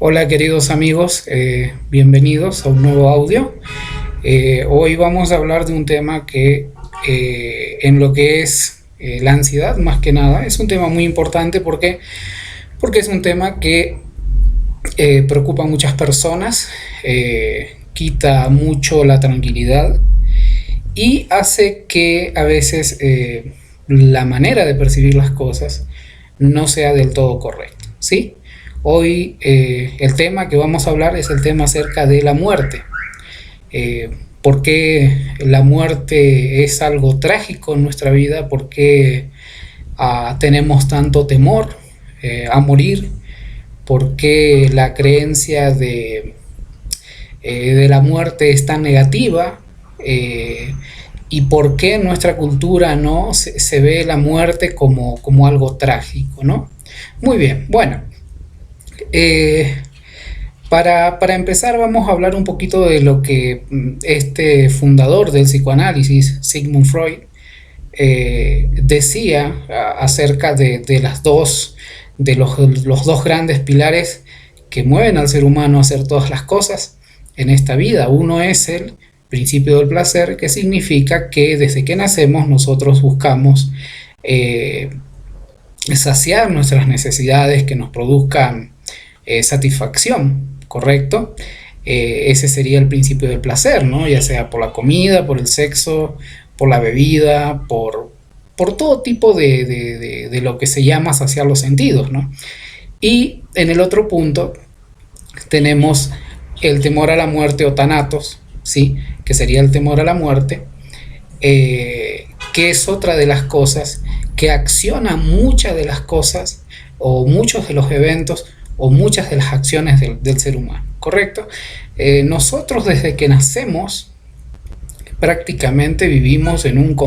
Hola queridos amigos, bienvenidos a un nuevo audio. Hoy vamos a hablar de un tema que en lo que es la ansiedad más que nada es un tema muy importante porque es un tema que preocupa a muchas personas, quita mucho la tranquilidad y hace que a veces la manera de percibir las cosas no sea del todo correcta, ¿sí? Hoy el tema que vamos a hablar es el tema acerca de la muerte. Eh, ¿Por qué la muerte es algo trágico en nuestra vida? ¿Por qué tenemos tanto temor a morir? ¿Por qué la creencia de la muerte es tan negativa? ¿Y por qué en nuestra cultura no se ve la muerte como algo trágico, ¿no? Muy bien, bueno, eh, para empezar vamos a hablar un poquito de lo que este fundador del psicoanálisis, Sigmund Freud, decía acerca de los dos grandes pilares que mueven al ser humano a hacer todas las cosas en esta vida. Uno es el principio del placer, que significa que desde que nacemos nosotros buscamos eh, saciar nuestras necesidades que nos produzcan satisfacción, ¿correcto? Ese sería el principio del placer, ¿no? Ya sea por la comida, por el sexo, por la bebida, por todo tipo de lo que se llama saciar los sentidos, ¿no? Y en el otro punto tenemos el temor a la muerte o thanatos, ¿sí? Que sería el temor a la muerte, que es otra de las cosas que acciona muchas de las cosas o muchos de los eventos o muchas de las acciones del ser humano, ¿correcto? Nosotros desde que nacemos prácticamente vivimos en una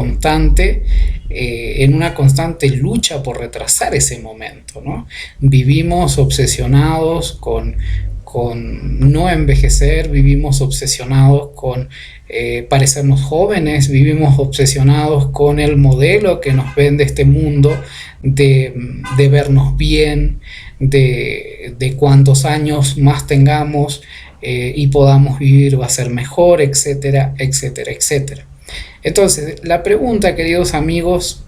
constante lucha por retrasar ese momento, ¿no? Vivimos obsesionados con no envejecer, vivimos obsesionados con parecernos jóvenes, vivimos obsesionados con el modelo que nos vende este mundo de vernos bien, de cuántos años más tengamos y podamos vivir va a ser mejor, etcétera, etcétera, etcétera. Entonces, la pregunta, queridos amigos,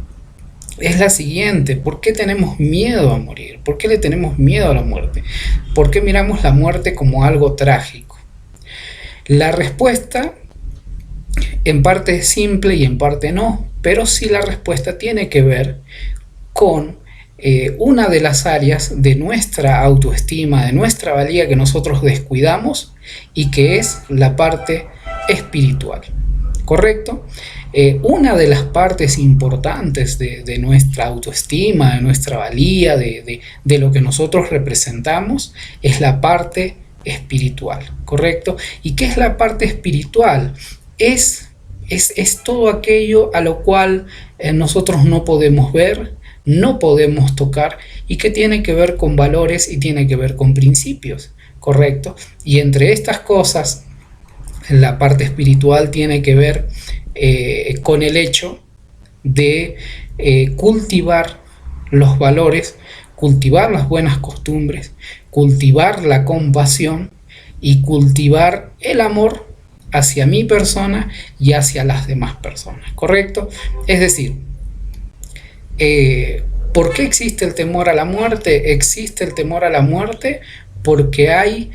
es la siguiente: ¿por qué tenemos miedo a morir? ¿Por qué le tenemos miedo a la muerte? ¿Por qué miramos la muerte como algo trágico? La respuesta en parte es simple y en parte no, pero sí la respuesta tiene que ver con una de las áreas de nuestra autoestima, de nuestra valía que nosotros descuidamos y que es la parte espiritual, ¿correcto? Una de las partes importantes de nuestra autoestima, de nuestra valía, de lo que nosotros representamos, es la parte espiritual, ¿correcto? ¿Y qué es la parte espiritual? Es todo aquello a lo cual nosotros no podemos ver, no podemos tocar y que tiene que ver con valores y tiene que ver con principios, ¿correcto? Y entre estas cosas, la parte espiritual tiene que ver con el hecho de cultivar los valores, cultivar las buenas costumbres, cultivar la compasión y cultivar el amor hacia mi persona y hacia las demás personas, ¿correcto? Es decir, ¿por qué existe el temor a la muerte? Existe el temor a la muerte porque hay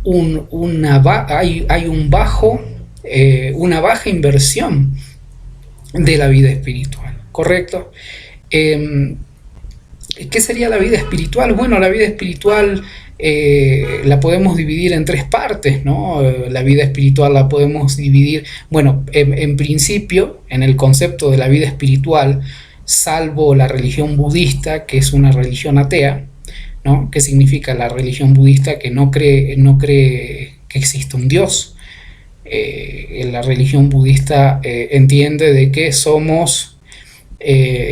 una baja inversión de la vida espiritual, ¿correcto? ¿Qué sería la vida espiritual? Bueno, la vida espiritual la podemos dividir en tres partes, ¿no? La vida espiritual la podemos dividir, bueno, en principio, en el concepto de la vida espiritual, salvo la religión budista, que es una religión atea, ¿no? ¿Qué significa la religión budista? Que no cree que existe un Dios. La religión budista entiende de que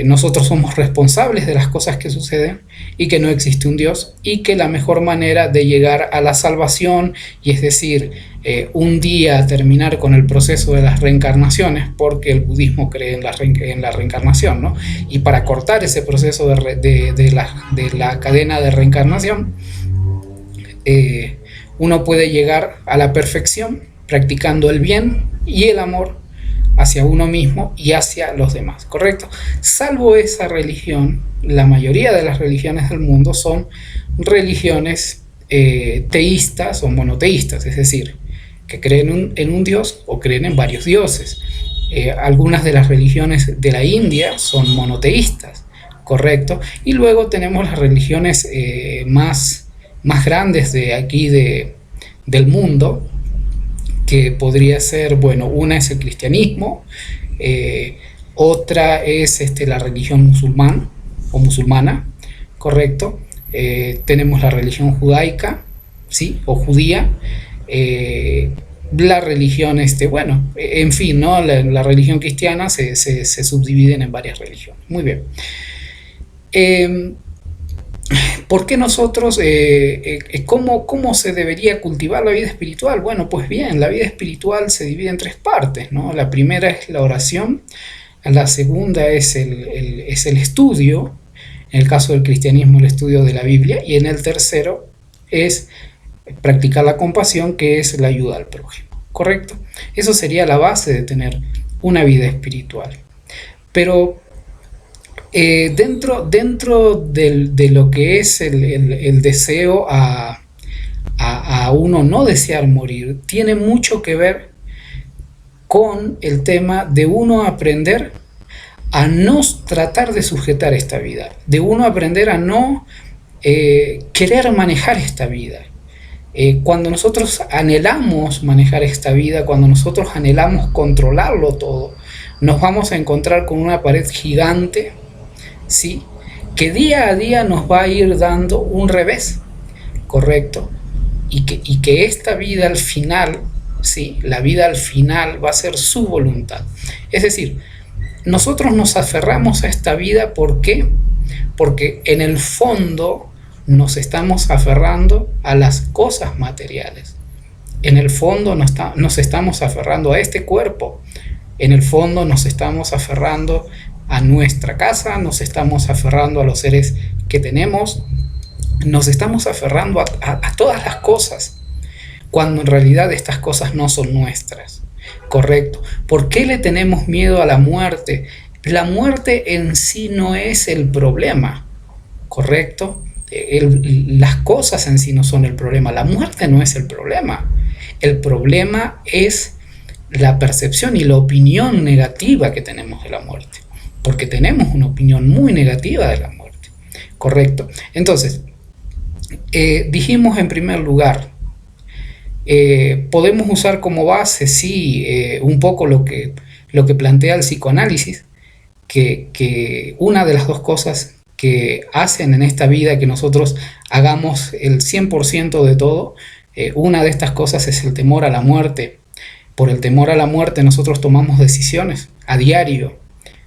nosotros somos responsables de las cosas que suceden y que no existe un Dios y que la mejor manera de llegar a la salvación, y es decir, un día terminar con el proceso de las reencarnaciones, porque el budismo cree en la reencarnación, ¿no? Y para cortar ese proceso de la cadena de reencarnación, eh, uno puede llegar a la perfección practicando el bien y el amor hacia uno mismo y hacia los demás, ¿correcto? Salvo esa religión, la mayoría de las religiones del mundo son religiones teístas o monoteístas, es decir, que creen en un dios o creen en varios dioses. Algunas de las religiones de la India son monoteístas, ¿correcto? Y luego tenemos las religiones más grandes de aquí del mundo, que podría ser, bueno, una es el cristianismo, otra es la religión musulmán o musulmana, ¿correcto? Tenemos la religión judaica, ¿sí? O judía, la religión, bueno, en fin, ¿no? La religión cristiana se subdividen en varias religiones. Muy bien. ¿Por qué nosotros, cómo se debería cultivar la vida espiritual? Bueno, pues bien, la vida espiritual se divide en tres partes, ¿no? La primera es la oración, la segunda es el estudio, en el caso del cristianismo el estudio de la Biblia, y en el tercero es practicar la compasión, que es la ayuda al prójimo, ¿correcto? Eso sería la base de tener una vida espiritual. Pero dentro de lo que es el deseo a uno no desear morir, tiene mucho que ver con el tema de uno aprender a no tratar de sujetar esta vida, de uno aprender a no querer manejar esta vida. Cuando nosotros anhelamos manejar esta vida, cuando nosotros anhelamos controlarlo todo, nos vamos a encontrar con una pared gigante, ¿sí? Que día a día nos va a ir dando un revés, ¿correcto? Y que esta vida al final, ¿sí? La vida al final va a ser su voluntad. Es decir, nosotros nos aferramos a esta vida, ¿por qué? Porque en el fondo nos estamos aferrando a las cosas materiales. En el fondo nos estamos aferrando a este cuerpo. En el fondo nos estamos aferrando a nuestra casa, nos estamos aferrando a los seres que tenemos, nos estamos aferrando a todas las cosas, cuando en realidad estas cosas no son nuestras, ¿correcto? ¿Por qué le tenemos miedo a la muerte? La muerte en sí no es el problema, ¿correcto? Las cosas en sí no son el problema, la muerte no es el problema. El problema es la percepción y la opinión negativa que tenemos de la muerte, porque tenemos una opinión muy negativa de la muerte, ¿correcto? Entonces, dijimos en primer lugar, podemos usar como base, sí, un poco lo que plantea el psicoanálisis, que una de las dos cosas que hacen en esta vida que nosotros hagamos el 100% de todo, una de estas cosas es el temor a la muerte. Por el temor a la muerte nosotros tomamos decisiones a diario,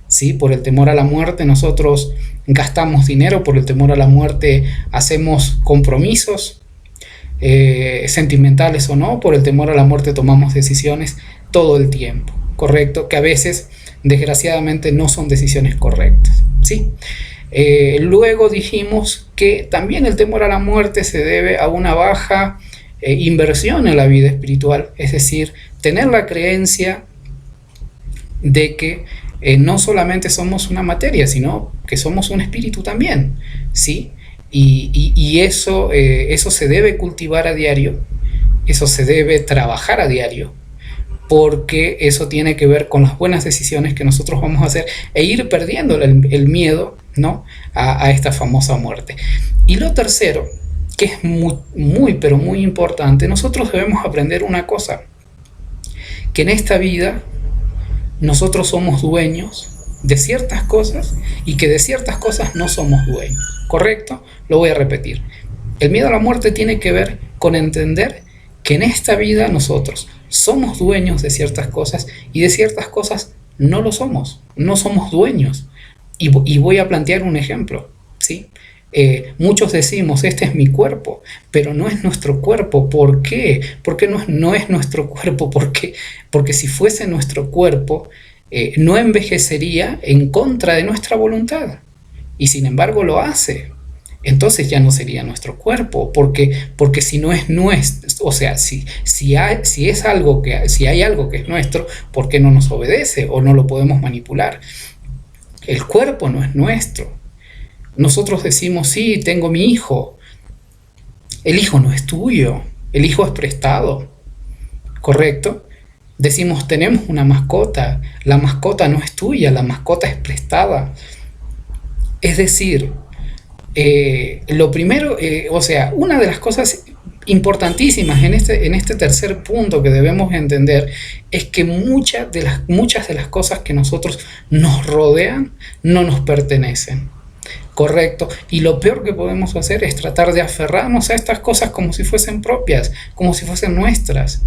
¿sí? Por el temor a la muerte nosotros gastamos dinero, por el temor a la muerte hacemos compromisos, sentimentales o no, por el temor a la muerte tomamos decisiones todo el tiempo, ¿correcto? Que a veces, desgraciadamente, no son decisiones correctas, ¿sí? Luego dijimos que también el temor a la muerte se debe a una baja inversión en la vida espiritual, es decir, tener la creencia de que no solamente somos una materia, sino que somos un espíritu también, ¿sí? Y eso se debe cultivar a diario, eso se debe trabajar a diario, porque eso tiene que ver con las buenas decisiones que nosotros vamos a hacer e ir perdiendo el miedo, ¿no? a esta famosa muerte. Y lo tercero, que es muy, pero muy importante, nosotros debemos aprender una cosa, que en esta vida nosotros somos dueños de ciertas cosas y que de ciertas cosas no somos dueños, ¿correcto? Lo voy a repetir. El miedo a la muerte tiene que ver con entender que en esta vida nosotros somos dueños de ciertas cosas y de ciertas cosas no lo somos, no somos dueños. Y voy a plantear un ejemplo, ¿sí? Muchos decimos, este es mi cuerpo, pero no es nuestro cuerpo. ¿Por qué? Porque no es nuestro cuerpo. Porque si fuese nuestro cuerpo, no envejecería en contra de nuestra voluntad. Y sin embargo lo hace. entonces ya no sería nuestro cuerpo, porque si no es nuestro, o sea, si hay algo que es nuestro, ¿por qué no nos obedece o no lo podemos manipular? El cuerpo no es nuestro. Nosotros decimos, sí, tengo mi hijo. El hijo no es tuyo, el hijo es prestado, ¿correcto? Decimos, tenemos una mascota, la mascota no es tuya, la mascota es prestada. Es decir, lo primero, o sea, una de las cosas importantísimas en este tercer punto que debemos entender es que muchas de las cosas que nosotros nos rodean no nos pertenecen. Correcto. Y lo peor que podemos hacer es tratar de aferrarnos a estas cosas como si fuesen propias, como si fuesen nuestras.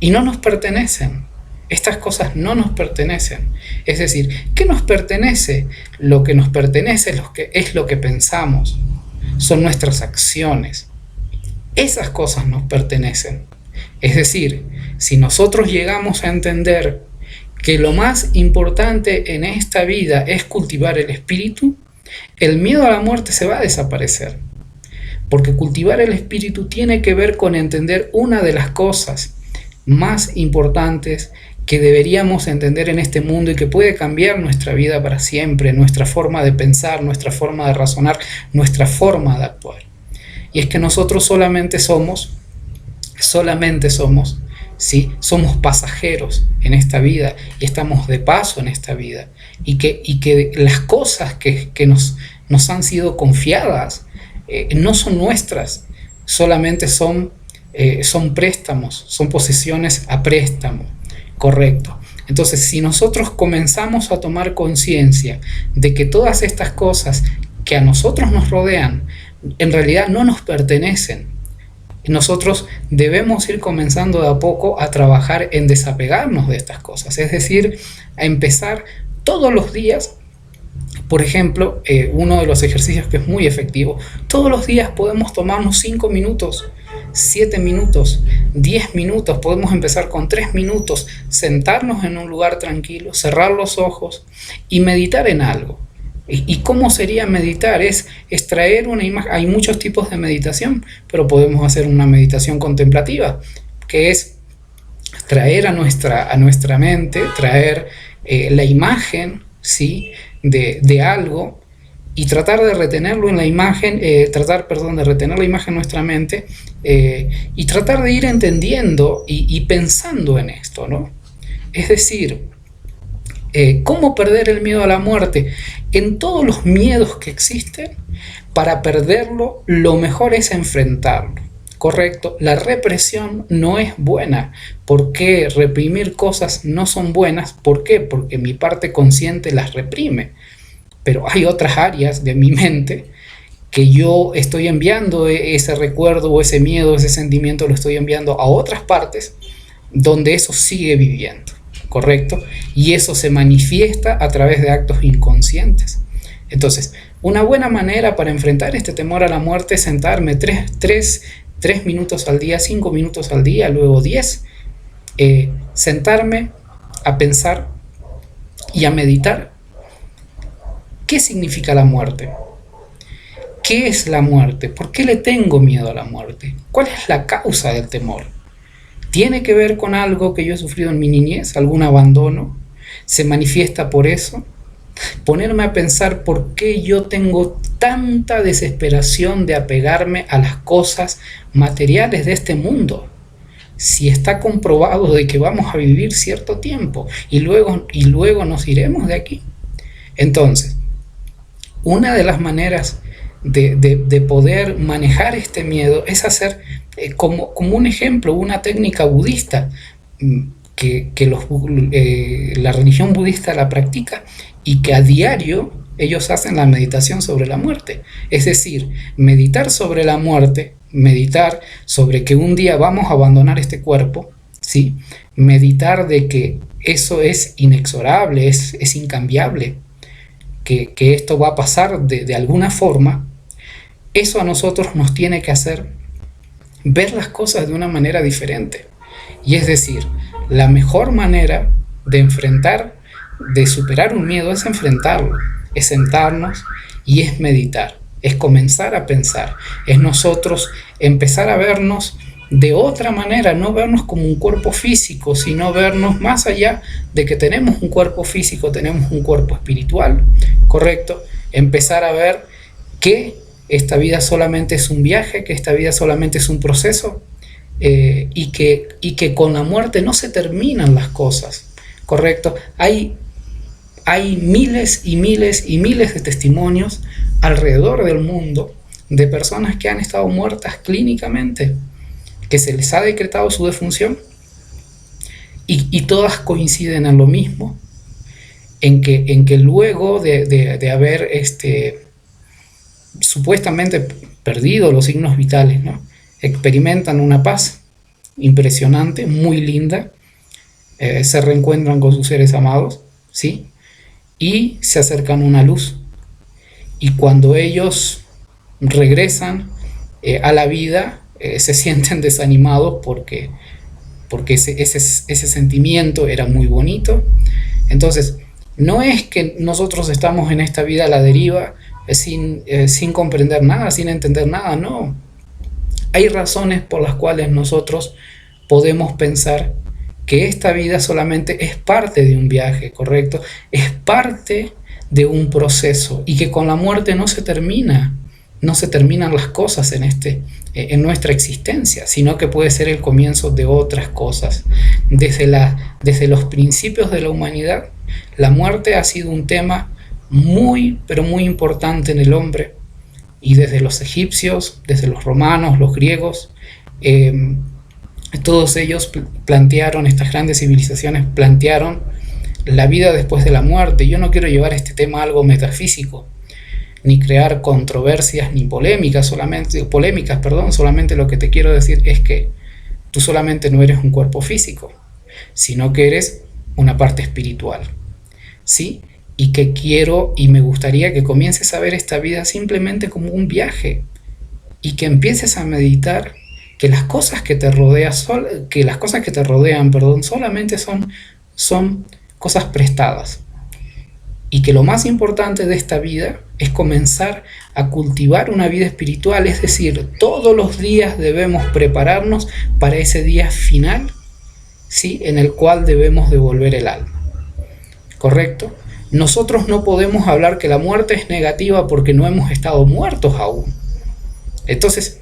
Y no nos pertenecen. Estas cosas no nos pertenecen. Es decir, ¿qué nos pertenece? Lo que nos pertenece es lo que pensamos. Son nuestras acciones. Esas cosas nos pertenecen. Es decir, si nosotros llegamos a entender que lo más importante en esta vida es cultivar el espíritu, el miedo a la muerte se va a desaparecer. Porque cultivar el espíritu tiene que ver con entender una de las cosas más importantes que deberíamos entender en este mundo y que puede cambiar nuestra vida para siempre, nuestra forma de pensar, nuestra forma de razonar, nuestra forma de actuar. Y es que nosotros solamente somos, ¿sí? Somos pasajeros en esta vida y estamos de paso en esta vida. Y que las cosas que nos han sido confiadas no son nuestras, solamente son préstamos, son posesiones a préstamo, correcto. Entonces, si nosotros comenzamos a tomar conciencia de que todas estas cosas que a nosotros nos rodean, en realidad no nos pertenecen, nosotros debemos ir comenzando de a poco a trabajar en desapegarnos de estas cosas, es decir, a empezar todos los días. Por ejemplo, uno de los ejercicios que es muy efectivo, todos los días podemos tomarnos 5 minutos, 7 minutos, 10 minutos, podemos empezar con 3 minutos, sentarnos en un lugar tranquilo, cerrar los ojos y meditar en algo. ¿Y cómo sería meditar? Es traer una imagen. Hay muchos tipos de meditación, pero podemos hacer una meditación contemplativa, que es traer a nuestra mente, traer la imagen, ¿sí?, de algo y tratar de retenerlo en la imagen, de retener la imagen en nuestra mente y tratar de ir entendiendo y pensando en esto, ¿no? Es decir, ¿cómo perder el miedo a la muerte? En todos los miedos que existen, para perderlo, lo mejor es enfrentarlo, ¿correcto? La represión no es buena. ¿Por qué reprimir cosas no son buenas? ¿Por qué? Porque mi parte consciente las reprime. Pero hay otras áreas de mi mente que yo estoy enviando ese recuerdo o ese miedo, ese sentimiento, lo estoy enviando a otras partes donde eso sigue viviendo, ¿correcto? Y eso se manifiesta a través de actos inconscientes. Entonces, una buena manera para enfrentar este temor a la muerte es sentarme 3 minutos al día, 5 minutos al día, luego 10, sentarme a pensar y a meditar. ¿Qué significa la muerte? ¿Qué es la muerte? ¿Por qué le tengo miedo a la muerte? ¿Cuál es la causa del temor? ¿Tiene que ver con algo que yo he sufrido en mi niñez? ¿Algún abandono? ¿Se manifiesta por eso? Ponerme a pensar por qué yo tengo tanta desesperación de apegarme a las cosas materiales de este mundo. Si está comprobado de que vamos a vivir cierto tiempo y luego nos iremos de aquí. Entonces, una de las maneras de poder manejar este miedo es hacer como un ejemplo, una técnica budista que la religión budista la practica y que a diario ellos hacen la meditación sobre la muerte. Es decir, meditar sobre la muerte, meditar sobre que un día vamos a abandonar este cuerpo, ¿sí? Meditar de que eso es inexorable, es incambiable, que esto va a pasar de alguna forma. Eso a nosotros nos tiene que hacer ver las cosas de una manera diferente. Y es decir, la mejor manera de superar un miedo es enfrentarlo, es sentarnos y es meditar. es comenzar a pensar, es nosotros empezar a vernos de otra manera, no vernos como un cuerpo físico, sino vernos más allá de que tenemos un cuerpo físico, tenemos un cuerpo espiritual, ¿correcto? Empezar a ver que esta vida solamente es un viaje, que esta vida solamente es un proceso, y que con la muerte no se terminan las cosas, ¿correcto? Hay miles y miles y miles de testimonios alrededor del mundo de personas que han estado muertas clínicamente, que se les ha decretado su defunción, y todas coinciden en lo mismo, en que luego de haber supuestamente perdido los signos vitales, ¿no?, experimentan una paz impresionante, muy linda, se reencuentran con sus seres amados, ¿sí? Y se acercan a una luz. Y cuando ellos regresan a la vida, se sienten desanimados porque ese sentimiento era muy bonito. Entonces, no es que nosotros estamos en esta vida a la deriva sin comprender nada, sin entender nada, no. Hay razones por las cuales nosotros podemos pensar que esta vida solamente es parte de un viaje, ¿correcto? Es parte de un proceso, y que con la muerte no se terminan las cosas en nuestra existencia, sino que puede ser el comienzo de otras cosas. Desde los principios de la humanidad, la muerte ha sido un tema muy, pero muy importante en el hombre, y desde los egipcios, desde los romanos, los griegos, todos ellos plantearon, estas grandes civilizaciones plantearon la vida después de la muerte. Yo no quiero llevar este tema a algo metafísico, ni crear controversias ni polémicas, solamente lo que te quiero decir es que tú solamente no eres un cuerpo físico, sino que eres una parte espiritual, ¿sí? Y que quiero y me gustaría que comiences a ver esta vida simplemente como un viaje, y que empieces a meditar que las cosas que te rodean, solamente son cosas prestadas, y que lo más importante de esta vida es comenzar a cultivar una vida espiritual, es decir, todos los días debemos prepararnos para ese día final, ¿sí?, en el cual debemos devolver el alma, ¿correcto? Nosotros no podemos hablar que la muerte es negativa porque no hemos estado muertos aún. Entonces,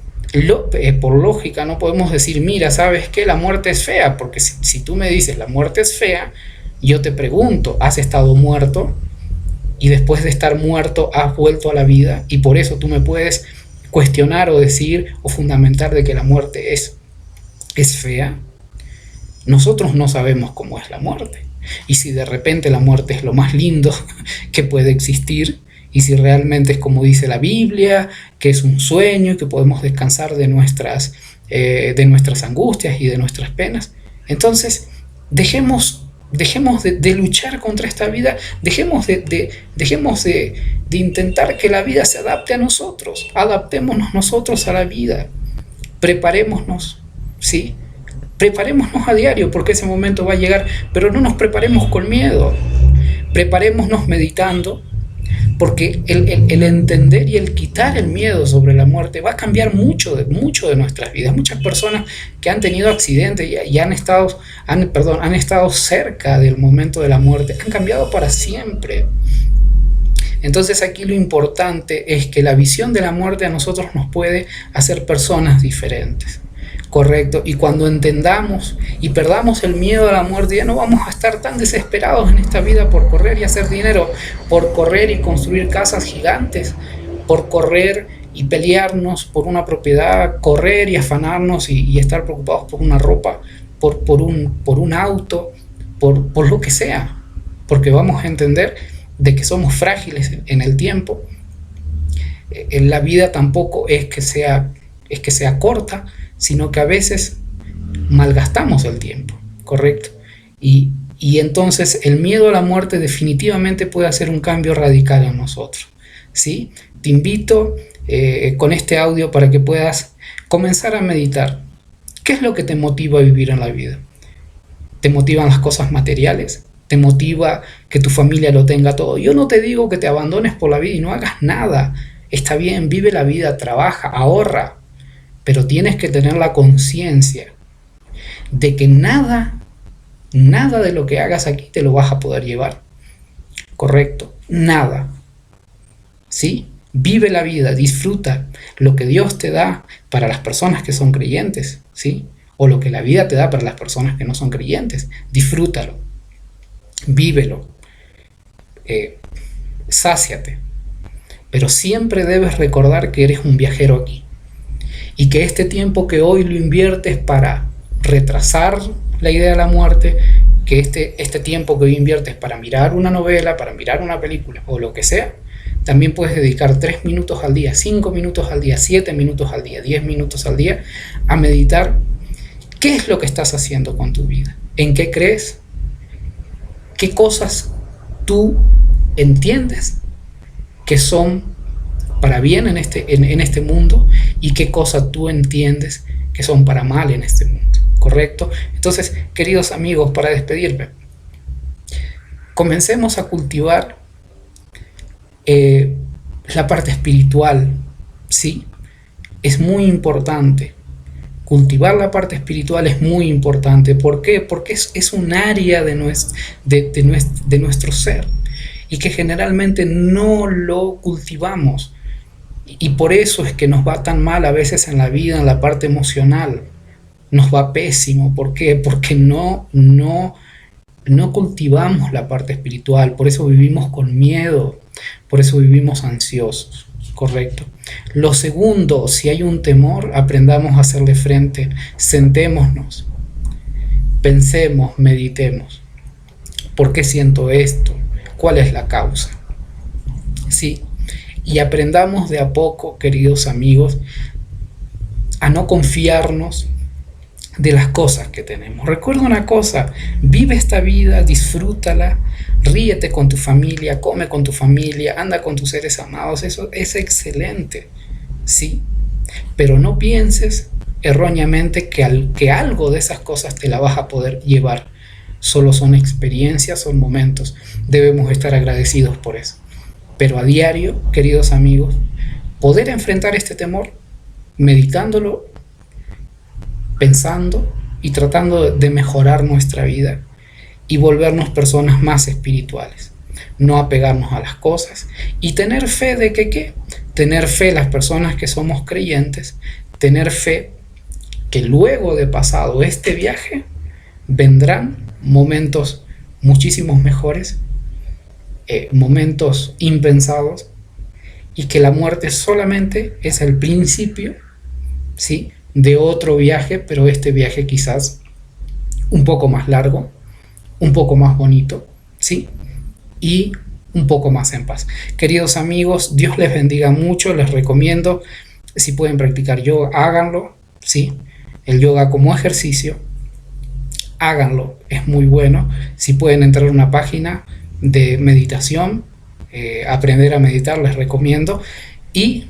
por lógica no podemos decir, mira, ¿sabes qué? La muerte es fea, porque si tú me dices la muerte es fea, yo te pregunto, ¿has estado muerto? Y después de estar muerto has vuelto a la vida, y por eso tú me puedes cuestionar o decir o fundamentar de que la muerte es fea. Nosotros no sabemos cómo es la muerte, y si de repente la muerte es lo más lindo que puede existir, y si realmente es como dice la Biblia, que es un sueño y que podemos descansar de nuestras angustias y de nuestras penas, entonces dejemos de luchar contra esta vida, dejemos de intentar que la vida se adapte a nosotros, adaptémonos nosotros a la vida, preparémonos, ¿sí? Preparémonos a diario, porque ese momento va a llegar, pero no nos preparemos con miedo, preparémonos meditando, porque el entender y el quitar el miedo sobre la muerte va a cambiar mucho de nuestras vidas. Muchas personas que han tenido accidentes y han estado cerca del momento de la muerte han cambiado para siempre. Entonces aquí lo importante es que la visión de la muerte a nosotros nos puede hacer personas diferentes, ¿correcto? Y cuando entendamos y perdamos el miedo a la muerte, ya no vamos a estar tan desesperados en esta vida por correr y hacer dinero, por correr y construir casas gigantes, por correr y pelearnos por una propiedad, correr y afanarnos y estar preocupados por una ropa, por un auto, por lo que sea, porque vamos a entender de que somos frágiles en el tiempo. En la vida tampoco es que sea corta, sino que a veces malgastamos el tiempo, ¿correcto? Y entonces el miedo a la muerte definitivamente puede hacer un cambio radical en nosotros, ¿sí? Te invito con este audio para que puedas comenzar a meditar. ¿Qué es lo que te motiva a vivir en la vida? ¿Te motivan las cosas materiales? ¿Te motiva que tu familia lo tenga todo? Yo no te digo que te abandones por la vida y no hagas nada. Está bien, vive la vida, trabaja, ahorra, pero tienes que tener la conciencia de que nada de lo que hagas aquí te lo vas a poder llevar. Correcto, nada. ¿Sí? Vive la vida, disfruta lo que Dios te da para las personas que son creyentes, ¿sí? O lo que la vida te da para las personas que no son creyentes. Disfrútalo, vívelo, sáciate. Pero siempre debes recordar que eres un viajero aquí y que este tiempo que hoy lo inviertes para retrasar la idea de la muerte, que este tiempo que hoy inviertes para mirar una novela, para mirar una película o lo que sea, también puedes dedicar 3 minutos al día, 5 minutos al día, 7 minutos al día, 10 minutos al día a meditar qué es lo que estás haciendo con tu vida, en qué crees, qué cosas tú entiendes que son para bien en este mundo y qué cosas tú entiendes que son para mal en este mundo, ¿correcto? Entonces, queridos amigos, para despedirme, comencemos a cultivar la parte espiritual, ¿sí? Es muy importante. Cultivar la parte espiritual es muy importante. ¿Por qué? Porque es un área de nuestro ser y que generalmente no lo cultivamos. Y por eso es que nos va tan mal a veces en la vida, en la parte emocional. Nos va pésimo. ¿Por qué? Porque no cultivamos la parte espiritual. Por eso vivimos con miedo. Por eso vivimos ansiosos. Correcto. Lo segundo, si hay un temor, aprendamos a hacerle frente. Sentémonos. Pensemos, meditemos. ¿Por qué siento esto? ¿Cuál es la causa? Sí. Y aprendamos de a poco, queridos amigos, a no confiarnos de las cosas que tenemos. Recuerda una cosa, vive esta vida, disfrútala, ríete con tu familia, come con tu familia, anda con tus seres amados, eso es excelente, ¿sí? Pero no pienses erróneamente que algo de esas cosas te la vas a poder llevar. Solo son experiencias, son momentos. Debemos estar agradecidos por eso. Pero a diario, queridos amigos, poder enfrentar este temor, meditándolo, pensando y tratando de mejorar nuestra vida y volvernos personas más espirituales. No apegarnos a las cosas y tener fe de que ¿qué? Tener fe las personas que somos creyentes, tener fe que luego de pasado este viaje vendrán momentos muchísimos mejores, momentos impensados, y que la muerte solamente es el principio, ¿sí?, de otro viaje, pero este viaje quizás un poco más largo, un poco más bonito, ¿sí?, y un poco más en paz. Queridos amigos, Dios les bendiga mucho. Les recomiendo, si pueden practicar yoga, háganlo, ¿sí? El yoga como ejercicio, háganlo, es muy bueno. Si pueden entrar a una página de meditación, aprender a meditar, les recomiendo, y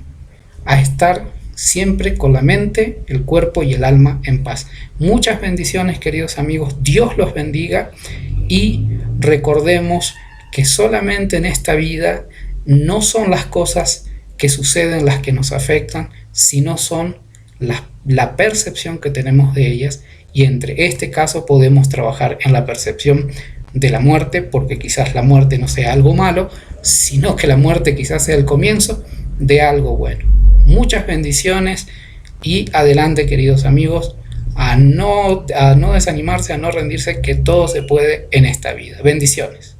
a estar siempre con la mente, el cuerpo y el alma en paz. Muchas bendiciones, queridos amigos, Dios los bendiga, y recordemos que solamente en esta vida no son las cosas que suceden las que nos afectan, sino son la percepción que tenemos de ellas, y entre este caso podemos trabajar en la percepción de la muerte, porque quizás la muerte no sea algo malo, sino que la muerte quizás sea el comienzo de algo bueno. Muchas bendiciones y adelante, queridos amigos, a no desanimarse, a no rendirse, que todo se puede en esta vida. Bendiciones.